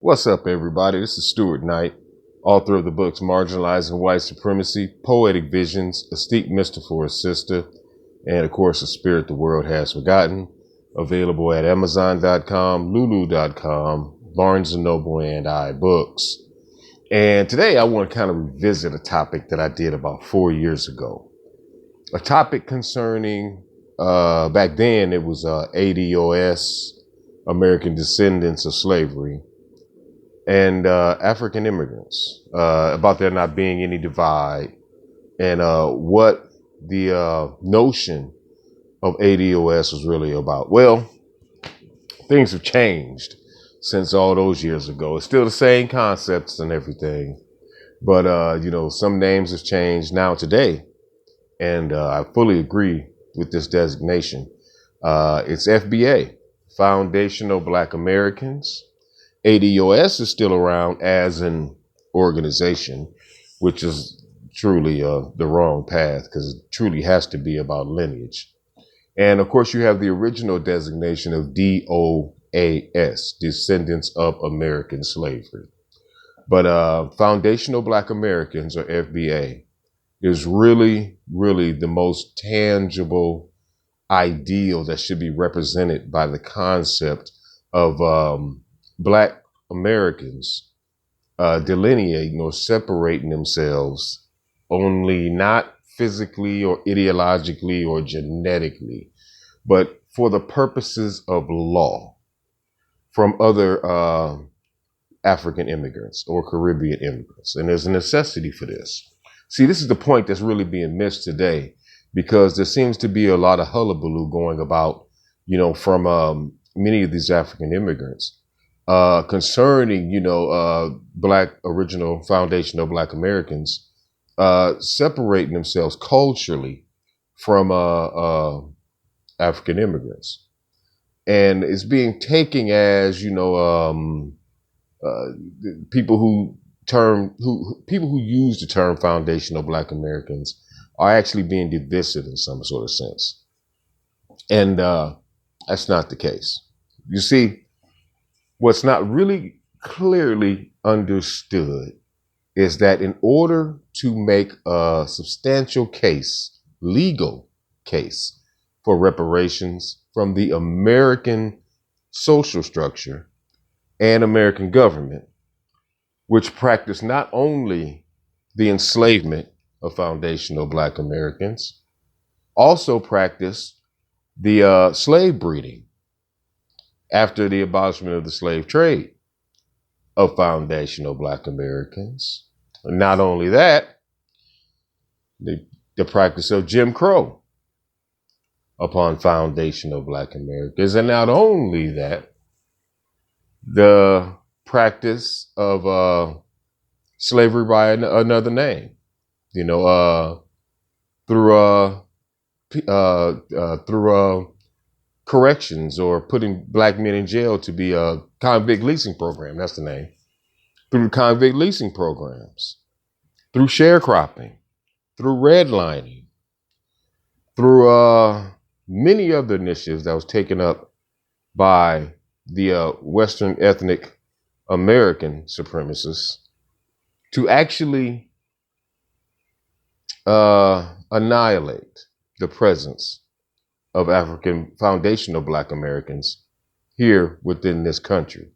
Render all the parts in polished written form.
What's up, everybody? This is Stuart Knight, author of the books Marginalizing White Supremacy, Poetic Visions, A Steep Mister for a Sister, and of course, A Spirit the World Has Forgotten, available at Amazon.com, Lulu.com, Barnes & Noble, and iBooks. And today I want to kind of revisit a topic that I did about 4 years ago. A topic concerning, back then it was ADOS, American Descendants of Slavery, and African immigrants, about there not being any divide, and what the notion of ADOS was really about. Well, things have changed since all those years ago. It's still the same concepts and everything, but some names have changed now today, and I fully agree with this designation. It's FBA, Foundational Black Americans. ADOS is still around as an organization, which is truly the wrong path, because it truly has to be about lineage. And of course, you have the original designation of DOAS, Descendants of American Slavery. But Foundational Black Americans, or FBA, is really, really the most tangible ideal that should be represented by the concept of Black Americans delineating or separating themselves only not physically or ideologically or genetically, but for the purposes of law from other African immigrants or Caribbean immigrants. And there's a necessity for this. See, this is the point that's really being missed today, because there seems to be a lot of hullabaloo going about, from many of these African immigrants concerning, Black original foundational Black Americans separating themselves culturally from African immigrants. And it's being taken as, people who use the term foundational Black Americans are actually being divisive in some sort of sense. And that's not the case. You see, what's not really clearly understood is that in order to make a substantial case, legal case, for reparations from the American social structure and American government, which practice not only the enslavement of foundational Black Americans, also practice the slave breeding after the abolishment of the slave trade of foundational Black Americans. Not only that, the practice of Jim Crow upon foundational Black Americans. And not only that, the practice of slavery by another name, through corrections, or putting Black men in jail to be a convict leasing program. That's the name. Through convict leasing programs, through sharecropping, through redlining, through many other initiatives that was taken up by the Western ethnic American supremacists to actually annihilate the presence of African foundational Black Americans here within this country.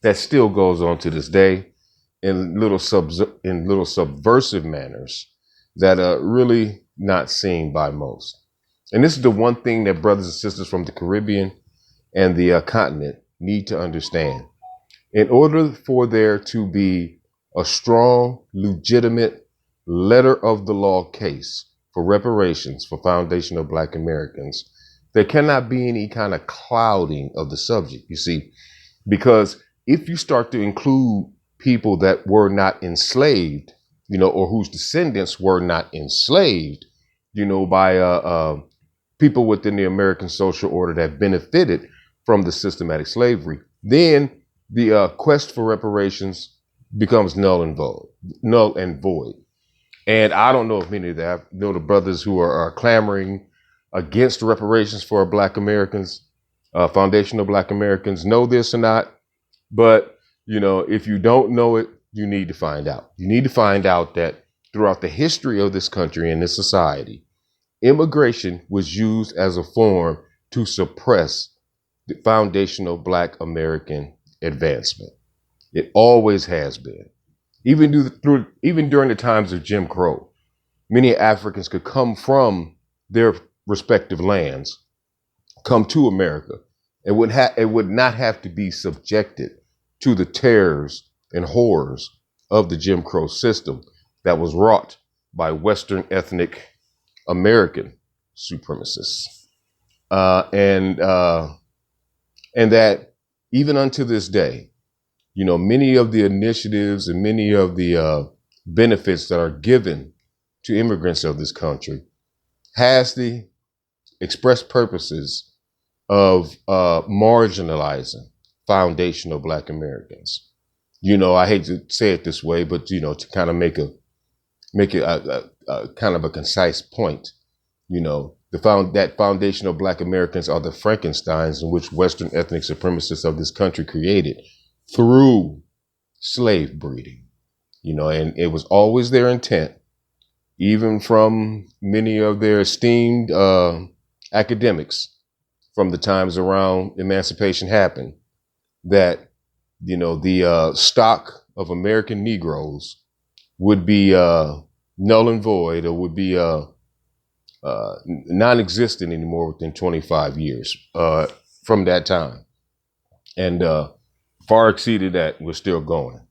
That still goes on to this day in little subversive manners that are really not seen by most. And this is the one thing that brothers and sisters from the Caribbean and the continent need to understand. In order for there to be a strong, legitimate letter of the law case for reparations for foundational Black Americans, there cannot be any kind of clouding of the subject, you see, because if you start to include people that were not enslaved, or whose descendants were not enslaved, by people within the American social order that benefited from the systematic slavery, then the quest for reparations becomes null and void. And I don't know if many of that, the brothers who are clamoring against reparations for Black Americans, foundational Black Americans, know this or not, but If you don't know it, you need to find out. You need to find out that throughout the history of this country and this society, immigration was used as a form to suppress the foundational Black American advancement. It always has been. Even during the times of Jim Crow, many Africans could come from their respective lands, come to America, and would not have to be subjected to the terrors and horrors of the Jim Crow system that was wrought by Western ethnic American supremacists. And that even unto this day, many of the initiatives and many of the benefits that are given to immigrants of this country has the express purposes of marginalizing foundational Black Americans. I hate to say it this way, but to kind of make it a kind of a concise point, that foundational Black Americans are the Frankensteins in which Western ethnic supremacists of this country created through slave breeding, and it was always their intent, even from many of their esteemed academics from the times around emancipation happened, that, the stock of American Negroes would be null and void, or would be non-existent anymore within 25 years from that time. And far exceeded that. We're still going.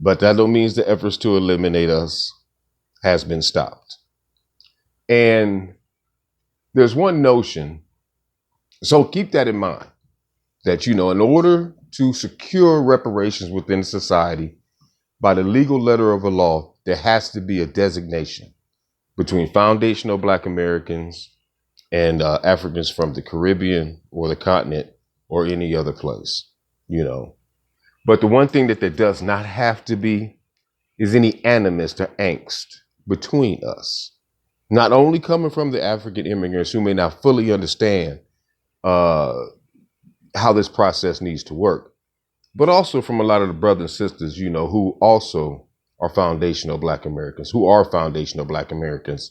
But that don't mean the efforts to eliminate us has been stopped. And there's one notion, so keep that in mind, that, in order to secure reparations within society by the legal letter of a law, there has to be a designation between foundational Black Americans and Africans from the Caribbean or the continent or any other place, But the one thing that there does not have to be is any animus or angst between us, not only coming from the African immigrants who may not fully understand how this process needs to work, but also from a lot of the brothers and sisters, who also are foundational Black Americans, who are foundational Black Americans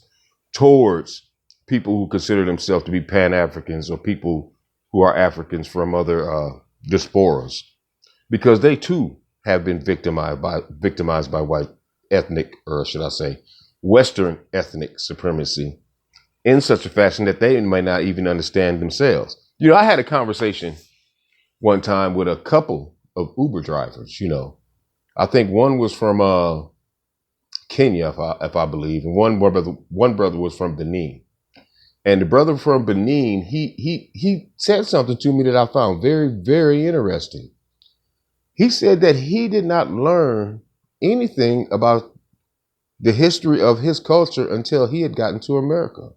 towards people who consider themselves to be Pan-Africans, or people who are Africans from other diasporas, because they too have been victimized by white ethnic, or should I say, Western ethnic supremacy in such a fashion that they might not even understand themselves. I had a conversation one time with a couple of Uber drivers. I think one was from Kenya, if I believe, and one brother was from Benin. And the brother from Benin, he said something to me that I found very, very interesting. He said that he did not learn anything about the history of his culture until he had gotten to America.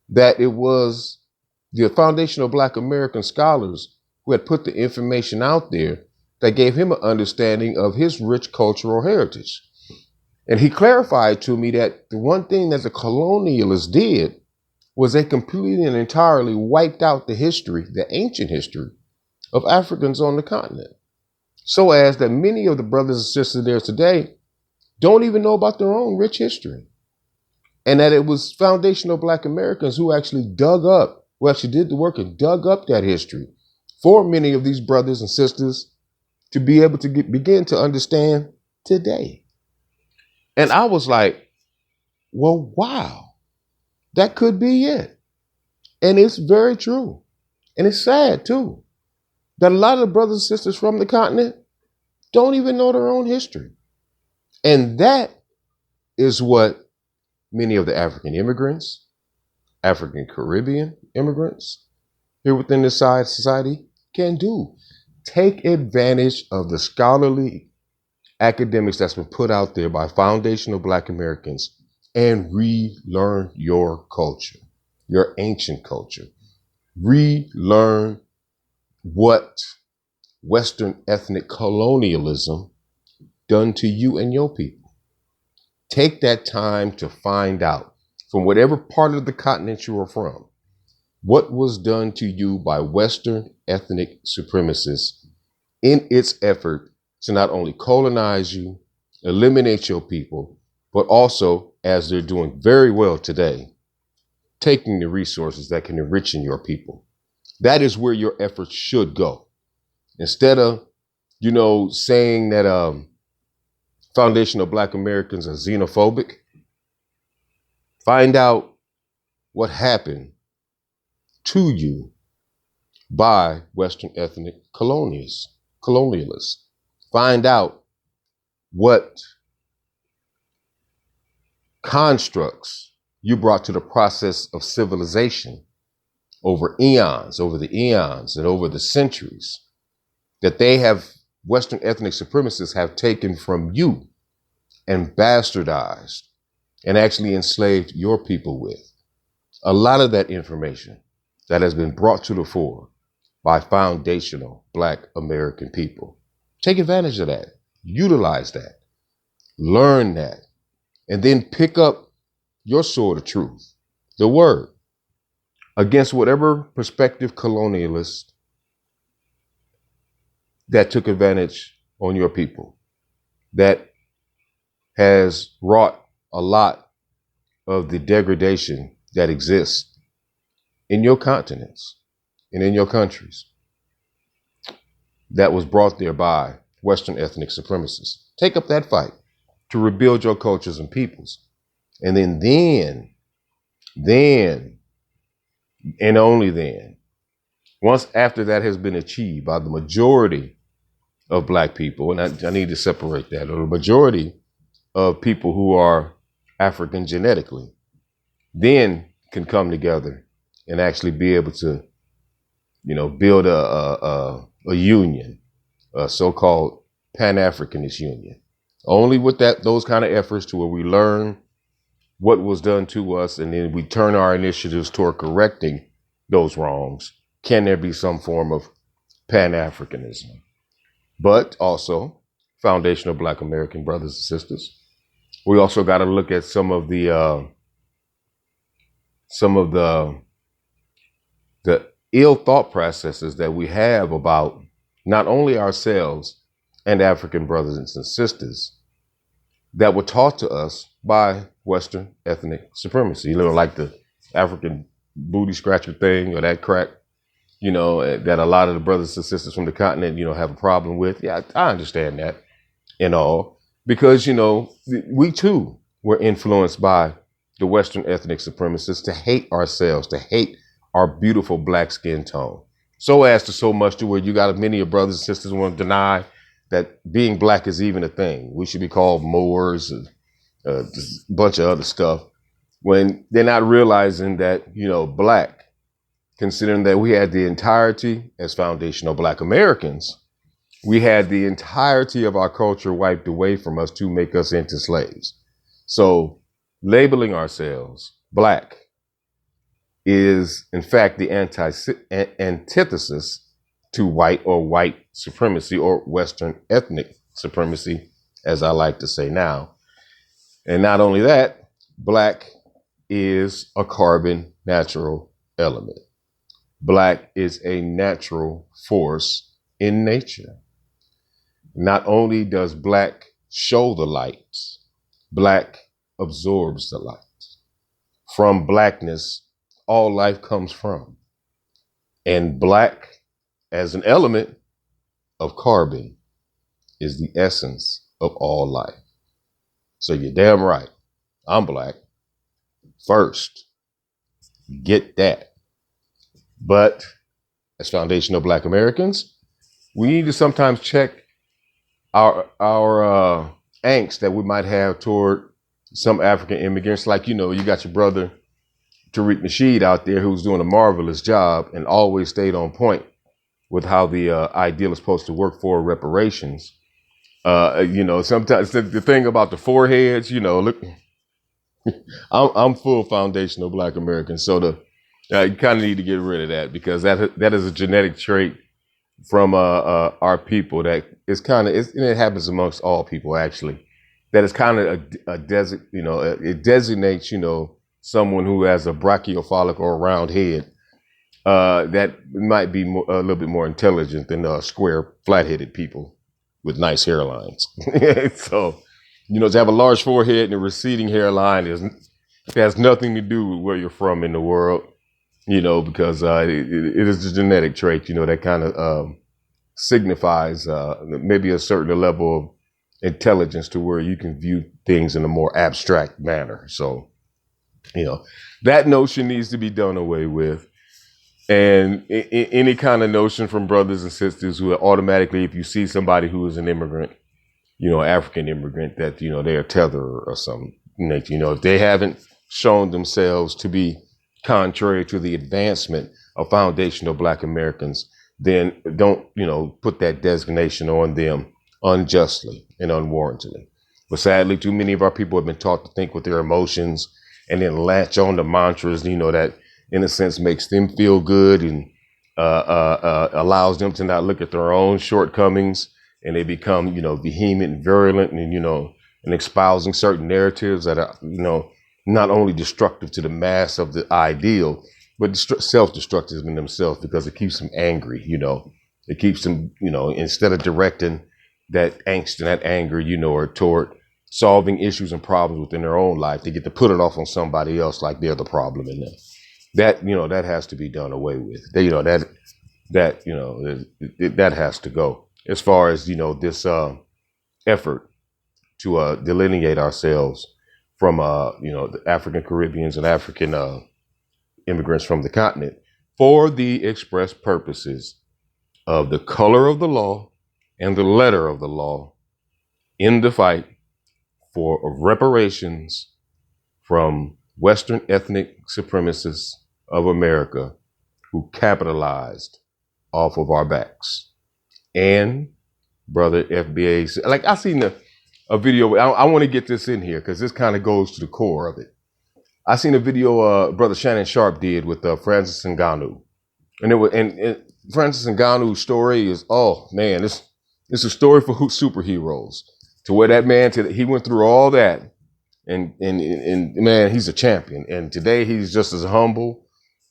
That it was the foundational Black American scholars who had put the information out there that gave him an understanding of his rich cultural heritage. And he clarified to me that the one thing that the colonialists did was they completely and entirely wiped out the history, the ancient history of Africans on the continent. So as that many of the brothers and sisters there today don't even know about their own rich history. And that it was foundational Black Americans who actually did the work and dug up that history for many of these brothers and sisters to be able to begin to understand today. And I was like, well, wow, that could be it. And it's very true. And it's sad too, that a lot of the brothers and sisters from the continent don't even know their own history. And that is what many of the African immigrants, African Caribbean immigrants here within this society can do. Take advantage of the scholarly academics that's been put out there by foundational Black Americans and relearn your culture, your ancient culture. Relearn what Western ethnic colonialism done to you and your people. Take that time to find out from whatever part of the continent you are from, what was done to you by Western ethnic supremacists in its effort to not only colonize you, eliminate your people, but also, as they're doing very well today, taking the resources that can enrich your people. That is where your efforts should go. Instead of, saying that Foundation of Black Americans are xenophobic, find out what happened to you by Western ethnic colonialists. Find out what constructs you brought to the process of civilization over the eons and over the centuries that Western ethnic supremacists have taken from you and bastardized and actually enslaved your people with. A lot of that information that has been brought to the fore by foundational Black American people. Take advantage of that. Utilize that. Learn that. And then pick up your sword of truth, the word, against whatever prospective colonialist that took advantage on your people, that has wrought a lot of the degradation that exists in your continents and in your countries that was brought there by Western ethnic supremacists. Take up that fight to rebuild your cultures and peoples. And then, and only then, once after that has been achieved by the majority of Black people, and I need to separate that, or the majority of people who are African genetically, then can come together and actually be able to, build a union, a so-called Pan-Africanist union. Only with those kind of efforts to where we learn what was done to us and then we turn our initiatives toward correcting those wrongs, can there be some form of Pan-Africanism. But also, foundational Black American brothers and sisters, we also got to look at some of the ill thought processes that we have about not only ourselves and African brothers and sisters that were taught to us by Western ethnic supremacy, like the African booty scratcher thing or that crack, that a lot of the brothers and sisters from the continent, have a problem with. Yeah, I understand that and all, because, we too were influenced by the Western ethnic supremacists to hate ourselves, to hate our beautiful Black skin tone. So as to so much to where you got many of brothers and sisters want to deny that being Black is even a thing. We should be called Moors and just a bunch of other stuff, when they're not realizing that, Black, considering that we had the entirety as foundational Black Americans, we had the entirety of our culture wiped away from us to make us into slaves. So labeling ourselves Black is, in fact, the antithesis to white or white supremacy or Western ethnic supremacy, as I like to say now. And not only that, Black is a carbon natural element. Black is a natural force in nature. Not only does Black show the light, Black absorbs the light. From Blackness, all life comes from. And Black, as an element of carbon, is the essence of all life. So you're damn right. I'm Black. First, get that. But as foundational Black Americans, we need to sometimes check our angst that we might have toward some African immigrants. Like, you got your brother Tariq Nasheed out there who's doing a marvelous job and always stayed on point with how the ideal is supposed to work for reparations. Sometimes the thing about the foreheads, look, I'm full foundational Black American. So you kind of need to get rid of that, because that is a genetic trait from our people that is and it happens amongst all people actually, that is kind of it designates, someone who has a brachiophalic or a round head that might be a little bit more intelligent than square, flat-headed people with nice hairlines. So, to have a large forehead and a receding hairline has nothing to do with where you're from in the world, because it is a genetic trait, that kind of signifies maybe a certain level of intelligence to where you can view things in a more abstract manner. So, that notion needs to be done away with. And any kind of notion from brothers and sisters who are automatically, if you see somebody who is an immigrant, African immigrant, that, they're a tether or something, if they haven't shown themselves to be contrary to the advancement of foundational Black Americans, then don't, put that designation on them unjustly and unwarrantedly. But sadly, too many of our people have been taught to think with their emotions and then latch on to mantras, that in a sense makes them feel good and allows them to not look at their own shortcomings, and they become, vehement and virulent and, and espousing certain narratives that are, not only destructive to the mass of the ideal, but self-destructive in themselves, because it keeps them angry, it keeps them, instead of directing that angst and that anger, or toward solving issues and problems within their own life, they get to put it off on somebody else like they're the problem in them. That, that has to be done away with. That has to go. As far as, this effort to delineate ourselves from, the African Caribbeans and African immigrants from the continent for the express purposes of the color of the law and the letter of the law in the fight for reparations from Western ethnic supremacists of America who capitalized off of our backs. And brother FBA, like I seen a video, I want to get this in here because this kind of goes to the core of it. I seen a video brother Shannon Sharp did with Francis Ngannou. And Francis Ngannou's story is, oh man, it's a story for superheroes. To where that man, he went through all that, and man, he's a champion. And today he's just as humble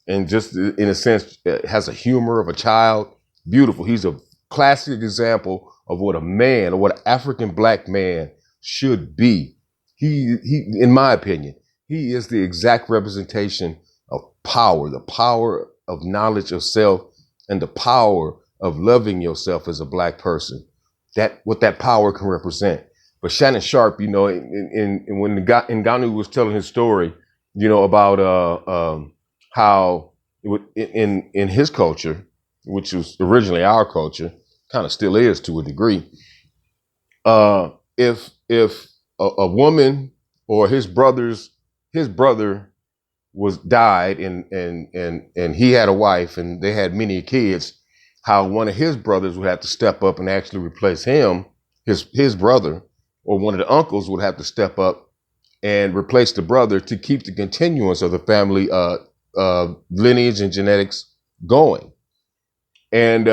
and just in a sense has a humor of a child. Beautiful. He's a classic example of what a man, or what an African Black man should be. He, in my opinion, he is the exact representation of power, the power of knowledge of self, and the power of loving yourself as a Black person. What that power can represent. But Shannon Sharp, when Ngannou was telling his story, about how in his culture, which was originally our culture, kind of still is to a degree, if a woman or his brother died and he had a wife and they had many kids, how one of his brothers would have to step up and actually replace him, his brother, or one of the uncles would have to step up and replace the brother to keep the continuance of the family lineage and genetics going. And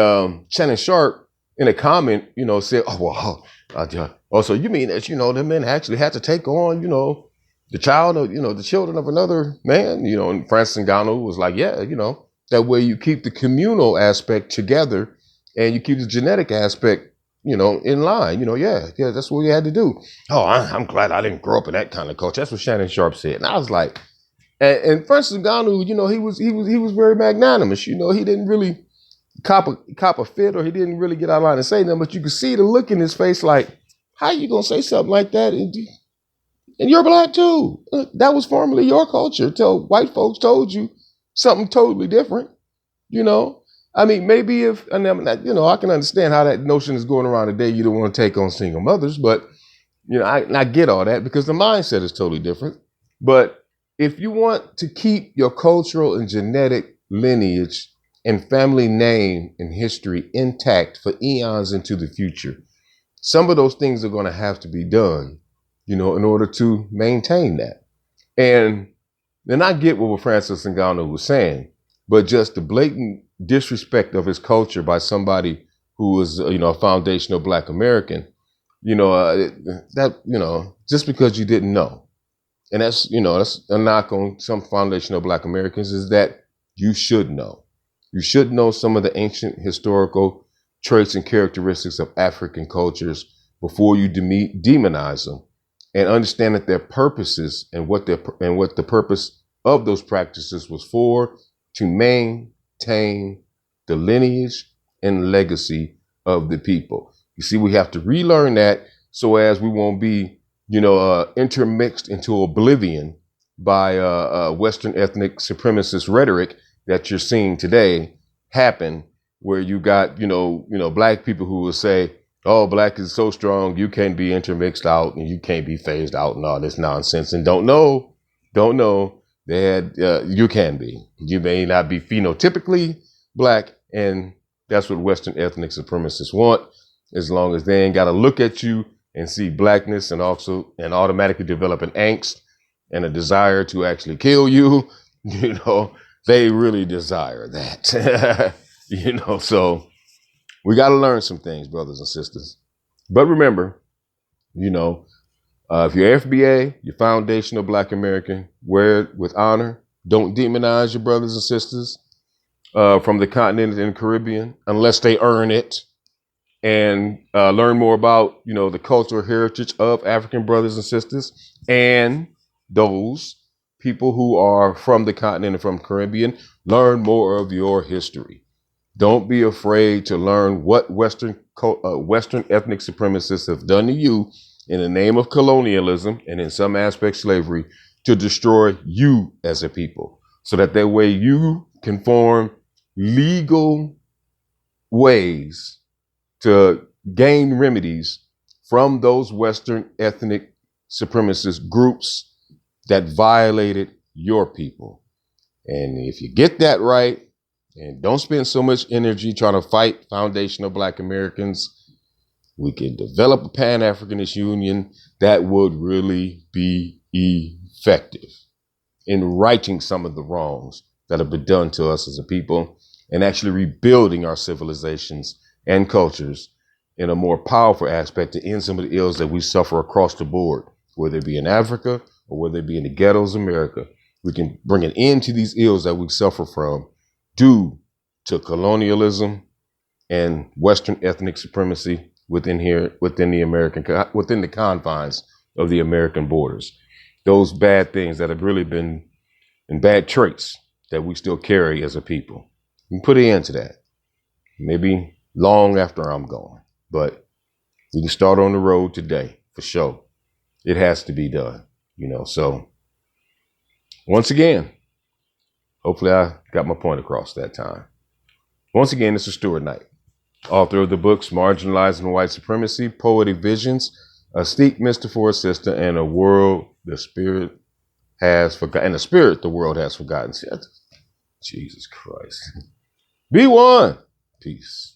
Shannon Sharp, in a comment, said, so you mean that, the men actually had to take on, the child of, the children of another man, and Francis Ngannou was like, yeah, that way you keep the communal aspect together and you keep the genetic aspect, in line, yeah, that's what we had to do. Oh, I'm glad I didn't grow up in that kind of culture. That's what Shannon Sharp said. And I was like, and Francis Ngannou, he was very magnanimous. He didn't really cop a fit, or he didn't really get out of line and say nothing, but you could see the look in his face like, how you going to say something like that? And you're Black too. That was formerly your culture till white folks told you something totally different, I mean, maybe I can understand how that notion is going around today. You don't want to take on single mothers, but, I get all that because the mindset is totally different. But if you want to keep your cultural and genetic lineage and family name and history intact for eons into the future, some of those things are going to have to be done, in order to maintain that. And then I get what Francis Ngannou was saying, but just the blatant disrespect of his culture by somebody who was, a foundational Black American, just because you didn't know. And that's a knock on some foundational Black Americans, is that you should know. You should know some of the ancient historical traits and characteristics of African cultures before you demonize them, and understand that their purposes and what the purpose of those practices was for, to maintain the lineage and legacy of the people. You see, we have to relearn that so as we won't be, intermixed into oblivion by Western ethnic supremacist rhetoric that you're seeing today happen, where you got, black people who will say, oh, black is so strong, you can't be intermixed out and you can't be phased out and all this nonsense, and don't know that you can be. You may not be phenotypically black, and that's what Western ethnic supremacists want, as long as they ain't got to look at you and see blackness and automatically develop an angst and a desire to actually kill you. They really desire that. So we got to learn some things, brothers and sisters. But remember, if you're FBA, you're foundational Black American, wear it with honor. Don't demonize your brothers and sisters from the continent and Caribbean unless they earn it. And learn more about, the cultural heritage of African brothers and sisters and those people who are from the continent and from Caribbean. Learn more of your history. Don't be afraid to learn what Western ethnic supremacists have done to you in the name of colonialism and in some aspects slavery to destroy you as a people, so that way you can form legal ways to gain remedies from those Western ethnic supremacist groups that violated your people. And if you get that right, and don't spend so much energy trying to fight foundational Black Americans, we can develop a Pan-Africanist union that would really be effective in righting some of the wrongs that have been done to us as a people, and actually rebuilding our civilizations and cultures in a more powerful aspect to end some of the ills that we suffer across the board, whether it be in Africa or whether it be in the ghettos of America. We can bring an end to these ills that we suffer from due to colonialism and Western ethnic supremacy within the confines of the American borders. Those bad things that have really been, and bad traits that we still carry as a people. We can put an end to that. Maybe long after I'm gone, but we can start on the road today for sure. It has to be done, so once again, hopefully I got my point across that time. Once again, this is Stuart Knight, author of the books Marginalizing White Supremacy, Poetic Visions, A Steep Mister for a Sister, and A World the Spirit Has Forgotten, and the Spirit the World Has Forgotten. Jesus Christ. Be one. Peace.